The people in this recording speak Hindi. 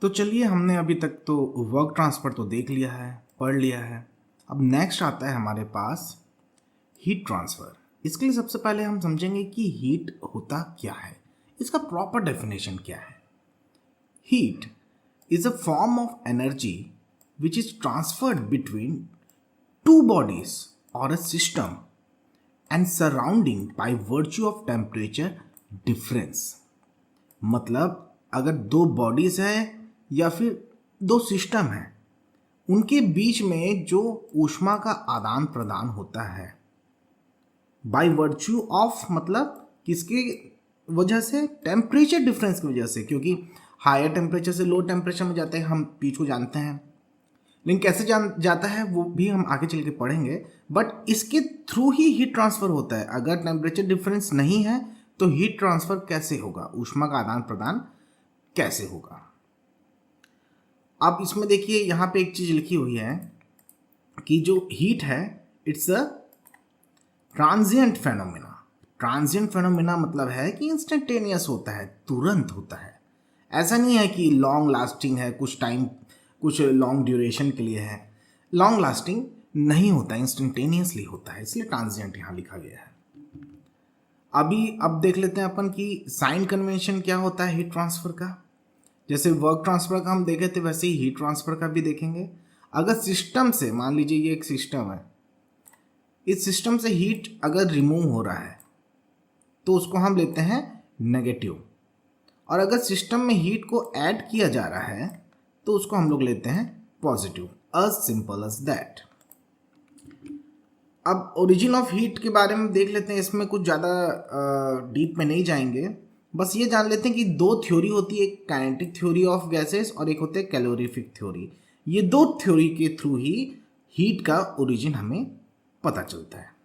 तो चलिए, हमने अभी तक तो वर्क ट्रांसफ़र तो देख लिया है, पढ़ लिया है। अब नेक्स्ट आता है हमारे पास हीट ट्रांसफ़र। इसके लिए सबसे पहले हम समझेंगे कि हीट होता क्या है, इसका प्रॉपर डेफिनेशन क्या है। Heat is a form of energy which is transferred between two bodies और a system and surrounding by virtue of temperature difference. मतलब अगर दो बॉडीज है या फिर दो सिस्टम है, उनके बीच में जो ऊष्मा का आदान प्रदान होता है बाय वर्च्यू ऑफ, मतलब किसके वजह से, टेम्परेचर डिफरेंस की वजह से। क्योंकि हायर टेम्परेचर से लो टेम्परेचर में जाते हैं, हम पी को जानते हैं, लेकिन कैसे जाता है वो भी हम आगे चल के पढ़ेंगे। बट इसके थ्रू ही हीट ट्रांसफर होता है। अगर टेम्परेचर डिफरेंस नहीं है तो हीट ट्रांसफर कैसे होगा, ऊष्मा का आदान प्रदान कैसे होगा। अब इसमें देखिए, यहाँ पे एक चीज लिखी हुई है कि जो हीट है it's a transient phenomena. Transient phenomena मतलब है कि इंस्टेंटेनियस होता है, तुरंत होता है। ऐसा नहीं है कि लॉन्ग लास्टिंग है, कुछ टाइम, कुछ लॉन्ग ड्यूरेशन के लिए है। लॉन्ग लास्टिंग नहीं होता, इंस्टेंटेनियसली होता है, इसलिए ट्रांजिएंट यहाँ लिखा गया है। अब देख लेते हैं अपन कि साइन कन्वेंशन क्या होता है हीट ट्रांसफर का। जैसे वर्क ट्रांसफर का हम देखे थे, वैसे ही हीट ट्रांसफर का भी देखेंगे। अगर सिस्टम से, मान लीजिए ये एक सिस्टम है, इस सिस्टम से हीट अगर रिमूव हो रहा है तो उसको हम लेते हैं नेगेटिव, और अगर सिस्टम में हीट को ऐड किया जा रहा है तो उसको हम लोग लेते हैं positive. as simple as that. अब ओरिजिन ऑफ हीट के बारे में देख लेते हैं। इसमें कुछ ज़्यादा डीप में नहीं जाएंगे, बस ये जान लेते हैं कि दो थ्योरी होती है, एक काइनेटिक थ्योरी ऑफ गैसेस और एक होते है कैलोरीफिक थ्योरी। ये दो थ्योरी के थ्रू ही हीट का ओरिजिन हमें पता चलता है।